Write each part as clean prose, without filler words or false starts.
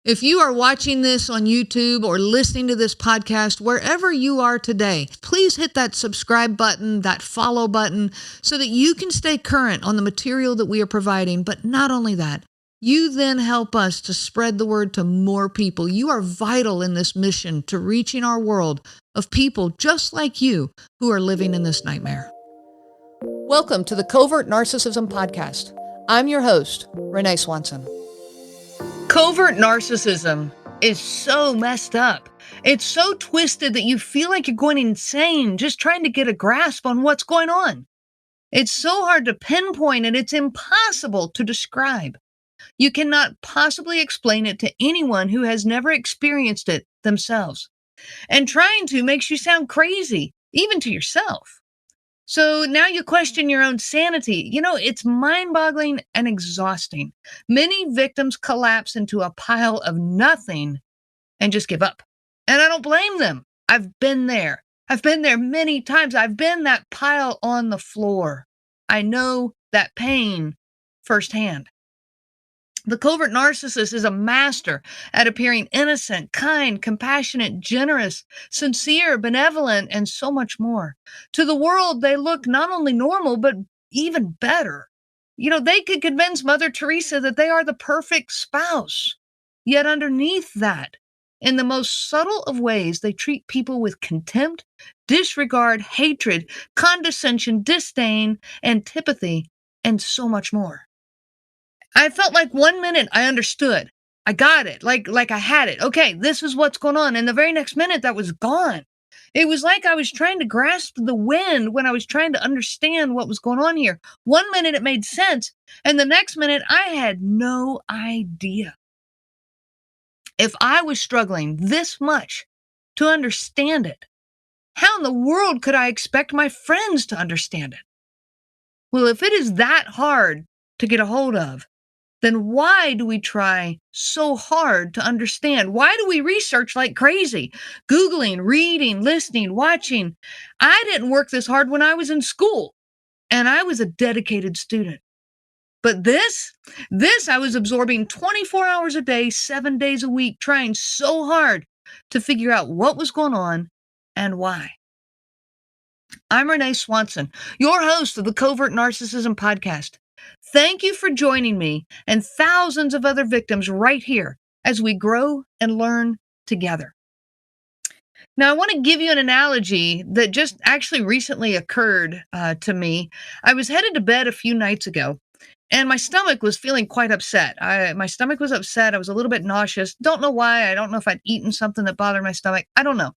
If you are watching this on YouTube or listening to this podcast, wherever you are today, please hit that subscribe button, that follow button, so that you can stay current on the material that we are providing. But not only that, you then help us to spread the word to more people. You are vital in this mission to reaching our world of people just like you who are living in this nightmare. Welcome to the Covert Narcissism Podcast. I'm your host, Renee Swanson. Covert narcissism is so messed up. It's so twisted that you feel like you're going insane just trying to get a grasp on what's going on. It's so hard to pinpoint and it's impossible to describe. You cannot possibly explain it to anyone who has never experienced it themselves. And trying to makes you sound crazy, even to yourself. So now you question your own sanity. It's mind-boggling and exhausting. Many victims collapse into a pile of nothing and just give up. And I don't blame them. I've been there. I've been there many times. I've been that pile on the floor. I know that pain firsthand. The covert narcissist is a master at appearing innocent, kind, compassionate, generous, sincere, benevolent, and so much more. To the world, they look not only normal, but even better. They could convince Mother Teresa that they are the perfect spouse. Yet underneath that, in the most subtle of ways, they treat people with contempt, disregard, hatred, condescension, disdain, antipathy, and so much more. I felt like 1 minute I understood. I got it. Like I had it. Okay, this is what's going on. And the very next minute that was gone. It was like I was trying to grasp the wind when I was trying to understand what was going on here. 1 minute it made sense. And the next minute I had no idea. If I was struggling this much to understand it, how in the world could I expect my friends to understand it? Well, if it is that hard to get a hold of, then why do we try so hard to understand? Why do we research like crazy? Googling, reading, listening, watching. I didn't work this hard when I was in school, and I was a dedicated student. But this I was absorbing 24 hours a day, 7 days a week, trying so hard to figure out what was going on and why. I'm Renee Swanson, your host of the Covert Narcissism Podcast. Thank you for joining me and thousands of other victims right here as we grow and learn together. Now, I want to give you an analogy that just actually recently occurred to me. I was headed to bed a few nights ago, and my stomach was feeling quite upset. My stomach was upset. I was a little bit nauseous. Don't know why. I don't know if I'd eaten something that bothered my stomach. I don't know.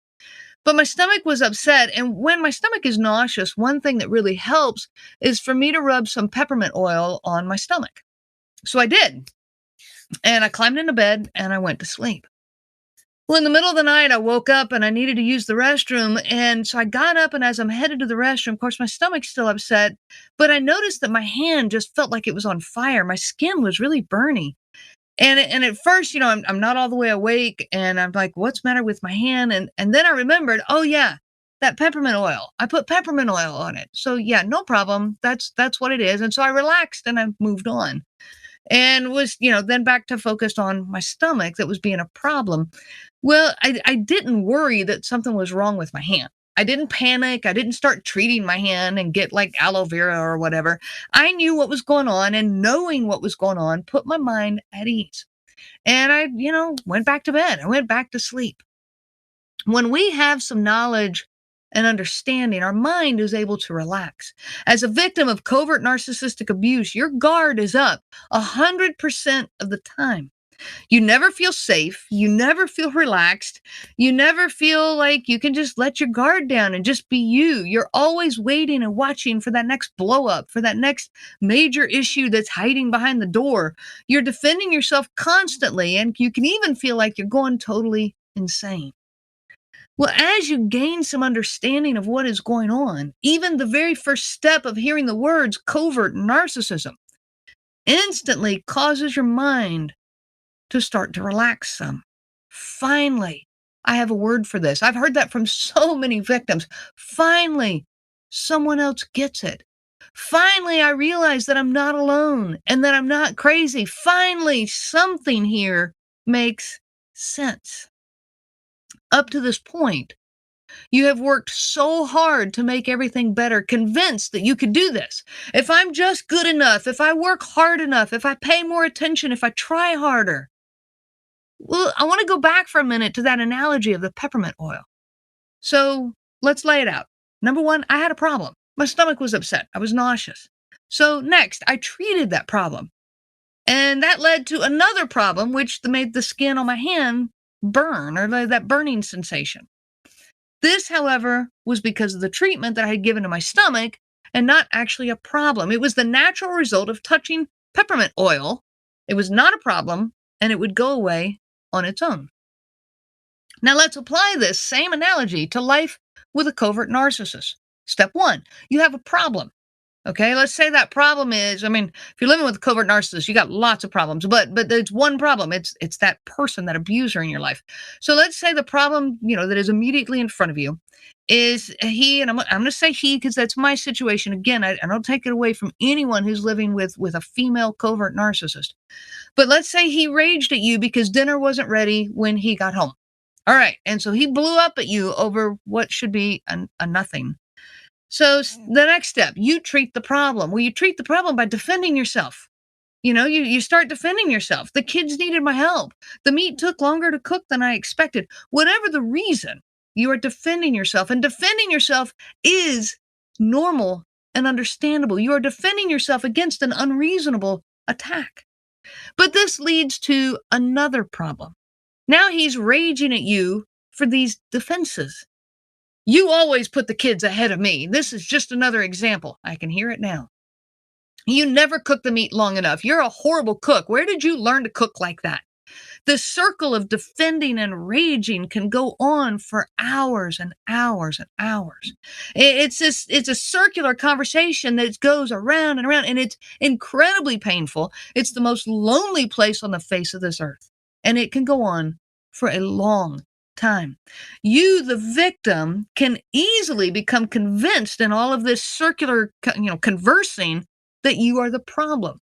But my stomach was upset, and when my stomach is nauseous, one thing that really helps is for me to rub some peppermint oil on my stomach. So I did, and I climbed into bed, and I went to sleep. Well, in the middle of the night, I woke up, and I needed to use the restroom, and so I got up, and as I'm headed to the restroom, of course, my stomach's still upset, but I noticed that my hand just felt like it was on fire. My skin was really burning. And at first, I'm not all the way awake, and I'm like, what's the matter with my hand? And then I remembered, oh yeah, that peppermint oil. I put peppermint oil on it. So yeah, no problem. That's what it is. And so I relaxed and I moved on. And was, then back to focused on my stomach that was being a problem. Well, I didn't worry that something was wrong with my hand. I didn't panic. I didn't start treating my hand and get like aloe vera or whatever. I knew what was going on, and knowing what was going on put my mind at ease. And I, went back to bed. I went back to sleep. When we have some knowledge and understanding, our mind is able to relax. As a victim of covert narcissistic abuse, your guard is up 100% of the time. You never feel safe. You never feel relaxed. You never feel like you can just let your guard down and just be you. You're always waiting and watching for that next blow up, for that next major issue that's hiding behind the door. You're defending yourself constantly, and you can even feel like you're going totally insane. Well, as you gain some understanding of what is going on, even the very first step of hearing the words covert narcissism instantly causes your mind to start to relax some. Finally, I have a word for this. I've heard that from so many victims. Finally, someone else gets it. Finally, I realize that I'm not alone and that I'm not crazy. Finally, something here makes sense. Up to this point, you have worked so hard to make everything better, convinced that you could do this. If I'm just good enough, if I work hard enough, if I pay more attention, if I try harder. Well, I want to go back for a minute to that analogy of the peppermint oil. So let's lay it out. Number one, I had a problem. My stomach was upset. I was nauseous. So next, I treated that problem. And that led to another problem, which made the skin on my hand burn, or that burning sensation. This, however, was because of the treatment that I had given to my stomach and not actually a problem. It was the natural result of touching peppermint oil. It was not a problem, and it would go away on its own. Now let's apply this same analogy to life with a covert narcissist. Step one, you have a problem. Okay, let's say that problem is, if you're living with a covert narcissist, you got lots of problems, but there's one problem. It's that person, that abuser in your life. So let's say the problem, that is immediately in front of you is he, and I'm going to say he because that's my situation. Again, I don't take it away from anyone who's living with a female covert narcissist. But let's say he raged at you because dinner wasn't ready when he got home. All right, and so he blew up at you over what should be a nothing. So the next step, you treat the problem. Well, you treat the problem by defending yourself. You start defending yourself. The kids needed my help. The meat took longer to cook than I expected. Whatever the reason, you are defending yourself. And defending yourself is normal and understandable. You are defending yourself against an unreasonable attack. But this leads to another problem. Now he's raging at you for these defenses. You always put the kids ahead of me. This is just another example. I can hear it now. You never cook the meat long enough. You're a horrible cook. Where did you learn to cook like that? The circle of defending and raging can go on for hours and hours and hours. It's a circular conversation that goes around and around, and it's incredibly painful. It's the most lonely place on the face of this earth, and it can go on for a long time. You, the victim, can easily become convinced in all of this circular, conversing that you are the problem.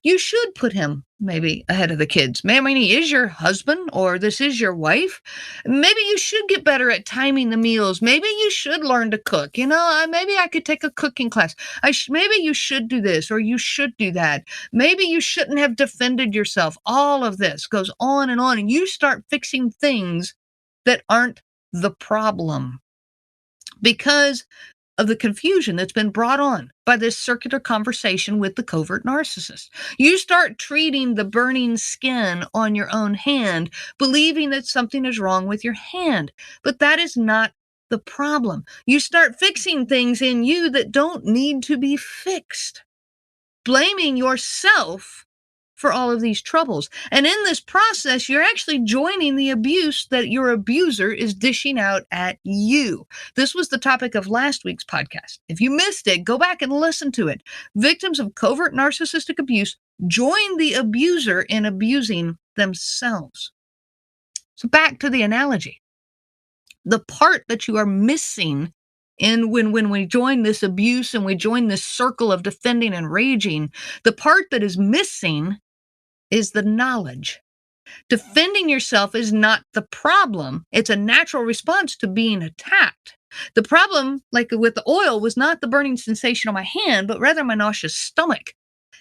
You should put him maybe ahead of the kids. He is your husband, or this is your wife. Maybe you should get better at timing the meals. Maybe you should learn to cook. Maybe I could take a cooking class. Maybe you should do this, or you should do that. Maybe you shouldn't have defended yourself. All of this goes on, and you start fixing things that aren't the problem because of the confusion that's been brought on by this circular conversation with the covert narcissist. You start treating the burning skin on your own hand, believing that something is wrong with your hand, but that is not the problem. You start fixing things in you that don't need to be fixed, blaming yourself for all of these troubles. And in this process, you're actually joining the abuse that your abuser is dishing out at you. This was the topic of last week's podcast. If you missed it, go back and listen to it. Victims of covert narcissistic abuse join the abuser in abusing themselves. So back to the analogy. The part that you are missing in when we join this abuse and we join this circle of defending and raging, the part that is missing is the knowledge. Defending yourself is not the problem. It's a natural response to being attacked. The problem, like with the oil, was not the burning sensation on my hand, but rather my nauseous stomach.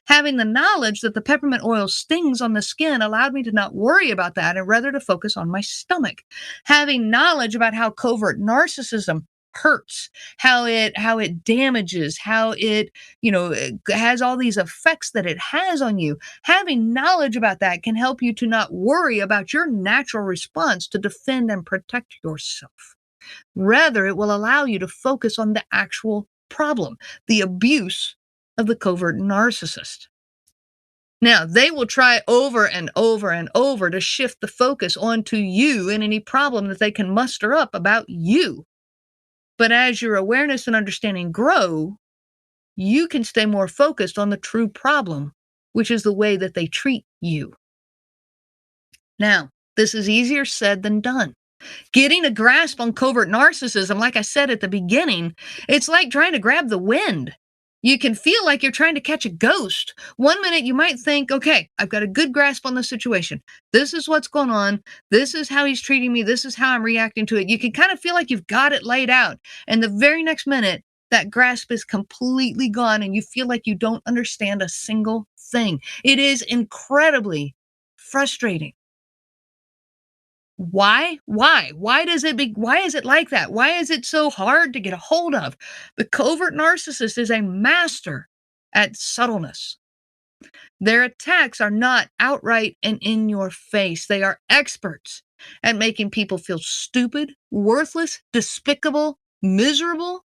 Having the knowledge that the peppermint oil stings on the skin allowed me to not worry about that and rather to focus on my stomach. Having knowledge about how covert narcissism hurts, how it damages, how it has all these effects that it has on you. Having knowledge about that can help you to not worry about your natural response to defend and protect yourself. Rather, it will allow you to focus on the actual problem, the abuse of the covert narcissist. Now, they will try over and over and over to shift the focus onto you and any problem that they can muster up about you. But as your awareness and understanding grow, you can stay more focused on the true problem, which is the way that they treat you. Now, this is easier said than done. Getting a grasp on covert narcissism, like I said at the beginning, it's like trying to grab the wind. You can feel like you're trying to catch a ghost. One minute you might think, okay, I've got a good grasp on the situation. This is what's going on. This is how he's treating me. This is how I'm reacting to it. You can kind of feel like you've got it laid out. And the very next minute, that grasp is completely gone and you feel like you don't understand a single thing. It is incredibly frustrating. Why? Why? Why is it like that? Why is it so hard to get a hold of? The covert narcissist is a master at subtleness. Their attacks are not outright and in your face. They are experts at making people feel stupid, worthless, despicable, miserable,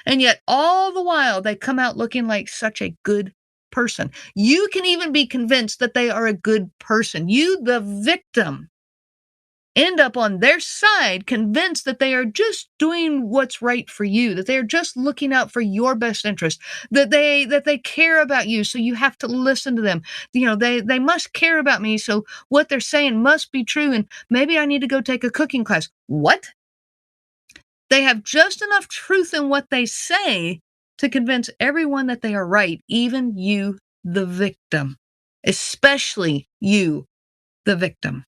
and yet all the while they come out looking like such a good person. You can even be convinced that they are a good person. You, the victim, end up on their side, convinced that they are just doing what's right for you, that they are just looking out for your best interest, that they care about you, so you have to listen to them. They must care about me, so what they're saying must be true, and maybe I need to go take a cooking class. What? They have just enough truth in what they say to convince everyone that they are right, even you, the victim, especially you, the victim.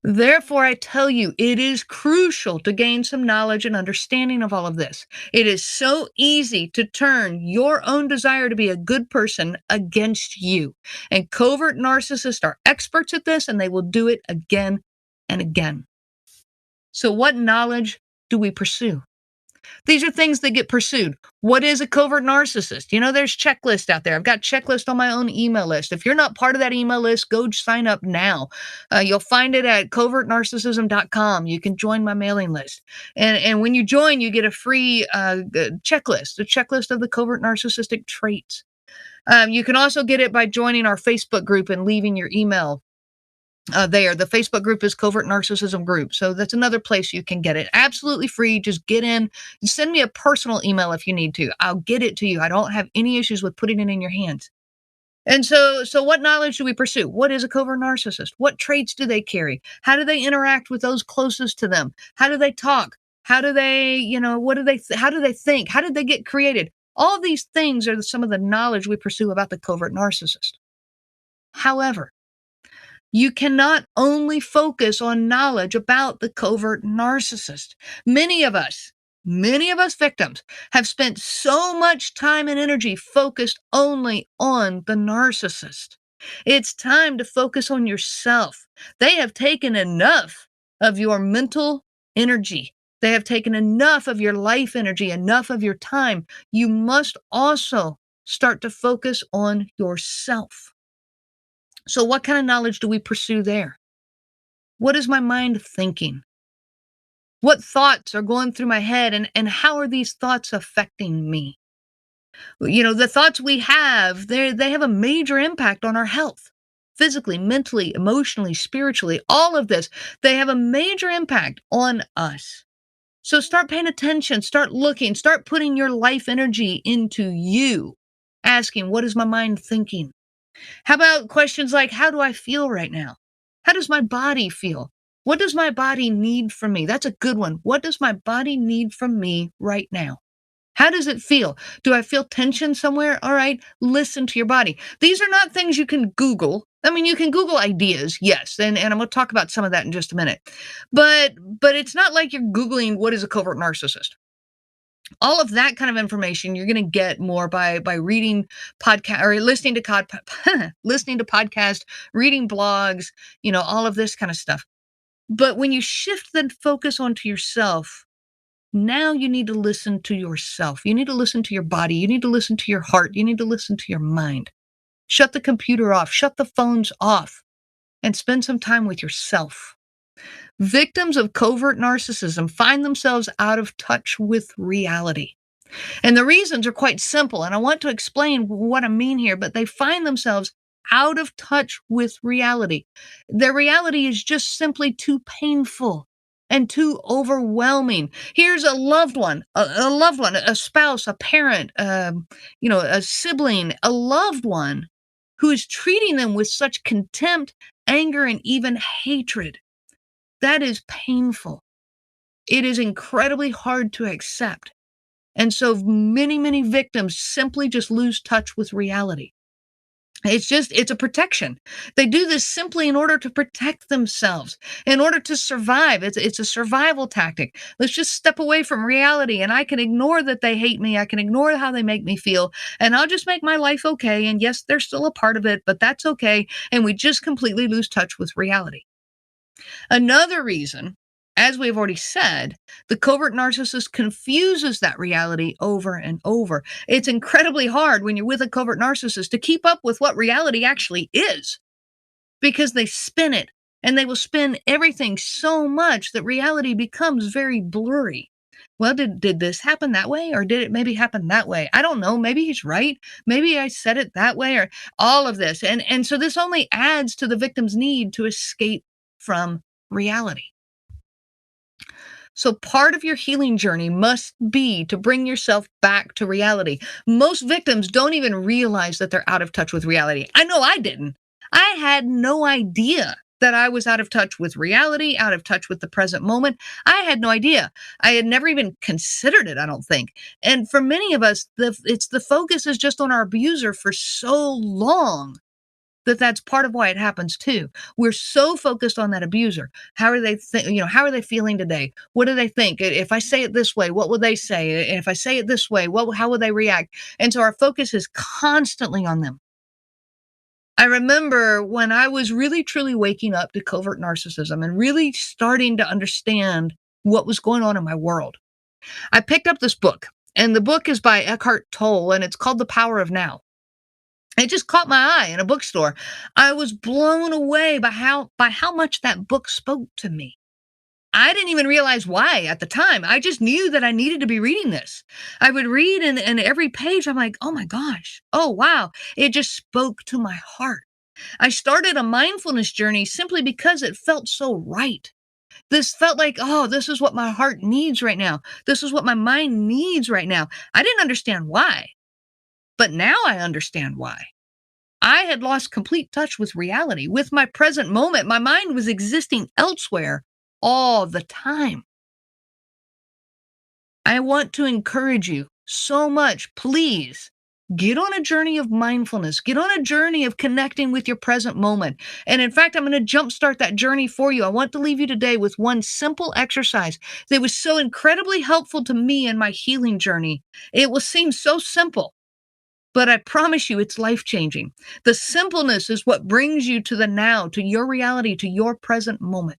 Therefore, I tell you, it is crucial to gain some knowledge and understanding of all of this. It is so easy to turn your own desire to be a good person against you. And covert narcissists are experts at this, and they will do it again and again. So what knowledge do we pursue? These are things that get pursued. What is a covert narcissist? There's checklists out there. I've got checklists on my own email list. If you're not part of that email list, go sign up now. You'll find it at covertnarcissism.com. You can join my mailing list. And when you join, you get a free checklist, a checklist of the covert narcissistic traits. You can also get it by joining our Facebook group and leaving your email there. The Facebook group is Covert Narcissism Group. So that's another place you can get it. Absolutely free. Just get in. Send me a personal email if you need to. I'll get it to you. I don't have any issues with putting it in your hands. And so what knowledge do we pursue? What is a covert narcissist? What traits do they carry? How do they interact with those closest to them? How do they talk? How do they, how do they think? How did they get created? All these things are some of the knowledge we pursue about the covert narcissist. However, you cannot only focus on knowledge about the covert narcissist. Many of us victims have spent so much time and energy focused only on the narcissist. It's time to focus on yourself. They have taken enough of your mental energy. They have taken enough of your life energy, enough of your time. You must also start to focus on yourself. So what kind of knowledge do we pursue there? What is my mind thinking? What thoughts are going through my head, and how are these thoughts affecting me? The thoughts we have, they have a major impact on our health. Physically, mentally, emotionally, spiritually, all of this, they have a major impact on us. So start paying attention, start looking, start putting your life energy into you, asking, what is my mind thinking? How about questions like, how do I feel right now? How does my body feel? What does my body need from me? That's a good one. What does my body need from me right now? How does it feel? Do I feel tension somewhere? All right, listen to your body. These are not things you can Google. I mean, you can Google ideas, yes, and I'm going to talk about some of that in just a minute. But it's not like you're Googling what is a covert narcissist. All of that kind of information you're going to get more by reading podcast or listening to podcast, reading blogs, all of this kind of stuff. But when you shift the focus onto yourself, now you need to listen to yourself. You need to listen to your body. You need to listen to your heart. You need to listen to your mind. Shut the computer off. Shut the phones off and spend some time with yourself. Victims of covert narcissism find themselves out of touch with reality. And the reasons are quite simple, and I want to explain what I mean here, but they find themselves out of touch with reality. Their reality is just simply too painful and too overwhelming. Here's a loved one, a spouse, a parent, a sibling, a loved one who is treating them with such contempt, anger, and even hatred. That is painful. It is incredibly hard to accept. And so many, many victims simply just lose touch with reality. It's a protection. They do this simply in order to protect themselves, in order to survive. It's a survival tactic. Let's just step away from reality and I can ignore that they hate me. I can ignore how they make me feel and I'll just make my life okay. And yes, they're still a part of it, but that's okay. And we just completely lose touch with reality. Another reason, as we've already said, the covert narcissist confuses that reality over and over. It's incredibly hard when you're with a covert narcissist to keep up with what reality actually is because they spin it and they will spin everything so much that reality becomes very blurry. Well, did this happen that way or did it maybe happen that way? I don't know. Maybe he's right. Maybe I said it that way or all of this. And so this only adds to the victim's need to escape from reality. So part of your healing journey must be to bring yourself back to reality. Most victims don't even realize that they're out of touch with reality. I know I didn't. I had no idea that I was out of touch with reality, out of touch with the present moment. I had no idea. I had never even considered it, I don't think. And for many of us, the focus is just on our abuser for so long that's part of why it happens too. We're so focused on that abuser. How are they how are they feeling today? What do they think? If I say it this way, what will they say? And if I say it this way, how will they react? And so our focus is constantly on them. I remember when I was really truly waking up to covert narcissism and really starting to understand what was going on in my world. I picked up this book, and the book is by Eckhart Tolle, and it's called The Power of Now. It just caught my eye in a bookstore. I was blown away by how much that book spoke to me. I didn't even realize why at the time. I just knew that I needed to be reading this. I would read and every page, I'm like, oh my gosh, oh wow. It just spoke to my heart. I started a mindfulness journey simply because it felt so right. This felt like, oh, this is what my heart needs right now. This is what my mind needs right now. I didn't understand why. But now I understand why. I had lost complete touch with reality, with my present moment. My mind was existing elsewhere all the time. I want to encourage you so much. Please get on a journey of mindfulness. Get on a journey of connecting with your present moment. And in fact, I'm going to jumpstart that journey for you. I want to leave you today with one simple exercise that was so incredibly helpful to me in my healing journey. It will seem so simple, but I promise you it's life-changing. The simpleness is what brings you to the now, to your reality, to your present moment.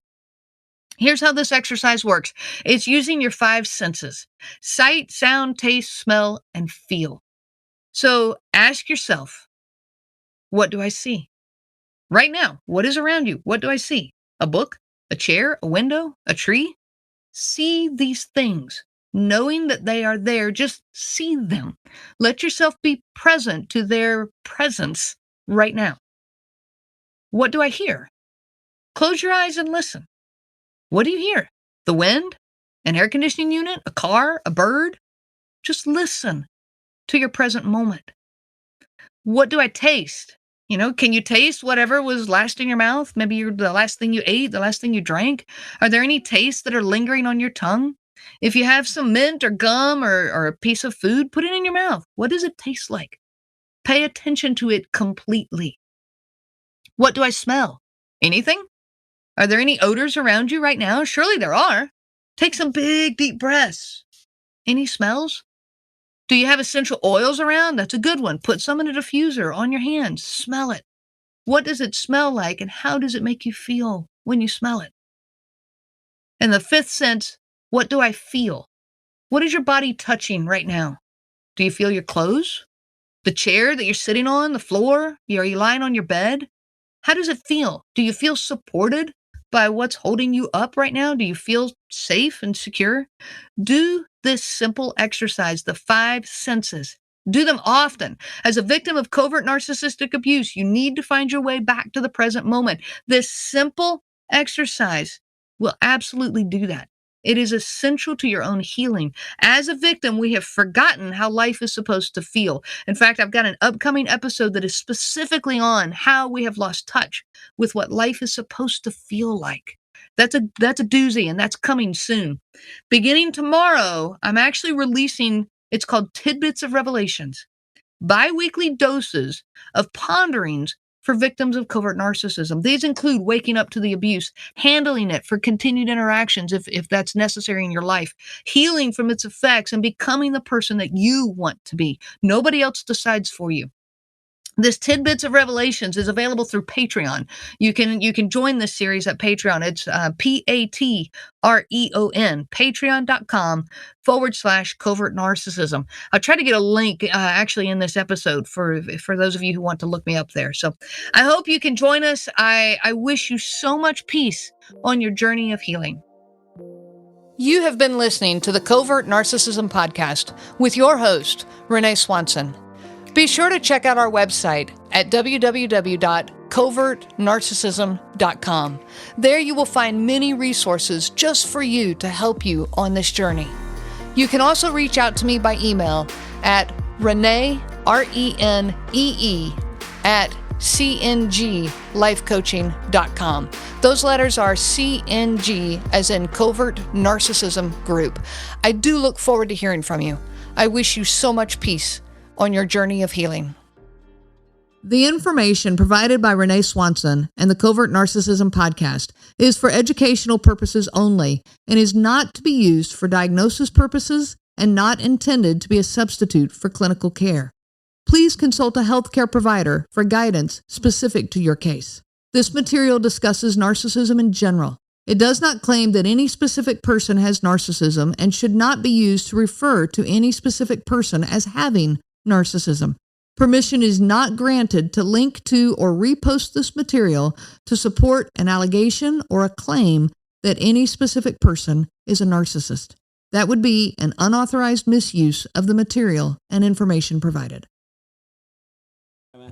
Here's how this exercise works. It's using your 5 senses: sight, sound, taste, smell, and feel. So ask yourself, what do I see? Right now, what is around you? What do I see? A book, a chair, a window, a tree? See these things. Knowing that they are there, just see them. Let yourself be present to their presence right now. What do I hear? Close your eyes and listen. What do you hear? The wind? An air conditioning unit? A car? A bird? Just listen to your present moment. What do I taste? Can you taste whatever was last in your mouth? Maybe the last thing you ate, the last thing you drank? Are there any tastes that are lingering on your tongue? If you have some mint or gum or a piece of food, put it in your mouth. What does it taste like? Pay attention to it completely. What do I smell? Anything? Are there any odors around you right now? Surely there are. Take some big, deep breaths. Any smells? Do you have essential oils around? That's a good one. Put some in a diffuser on your hands. Smell it. What does it smell like and how does it make you feel when you smell it? And the 5th sense, what do I feel? What is your body touching right now? Do you feel your clothes? The chair that you're sitting on? The floor? Are you lying on your bed? How does it feel? Do you feel supported by what's holding you up right now? Do you feel safe and secure? Do this simple exercise, the 5 senses. Do them often. As a victim of covert narcissistic abuse, you need to find your way back to the present moment. This simple exercise will absolutely do that. It is essential to your own healing. As a victim, we have forgotten how life is supposed to feel. In fact, I've got an upcoming episode that is specifically on how we have lost touch with what life is supposed to feel like. That's a doozy, and that's coming soon. Beginning tomorrow, I'm actually releasing It's called Tidbits of Revelations, bi-weekly doses of ponderings for victims of covert narcissism. These include waking up to the abuse, handling it for continued interactions if that's necessary in your life, healing from its effects, and becoming the person that you want to be. Nobody else decides for you. This Tidbits of Revelations is available through Patreon. You can join this series at Patreon. It's Patreon, patreon.com/covert narcissism. I'll try to get a link actually in this episode for those of you who want to look me up there. So I hope you can join us. I wish you so much peace on your journey of healing. You have been listening to the Covert Narcissism Podcast with your host, Renee Swanson. Be sure to check out our website at www.covertnarcissism.com. There you will find many resources just for you to help you on this journey. You can also reach out to me by email at Renee, RENEE, at cnglifecoaching.com. Those letters are CNG as in Covert Narcissism Group. I do look forward to hearing from you. I wish you so much peace on your journey of healing. The information provided by Renee Swanson and the Covert Narcissism Podcast is for educational purposes only and is not to be used for diagnosis purposes and not intended to be a substitute for clinical care. Please consult a healthcare provider for guidance specific to your case. This material discusses narcissism in general. It does not claim that any specific person has narcissism and should not be used to refer to any specific person as having narcissism. Permission is not granted to link to or repost this material to support an allegation or a claim that any specific person is a narcissist. That would be an unauthorized misuse of the material and information provided.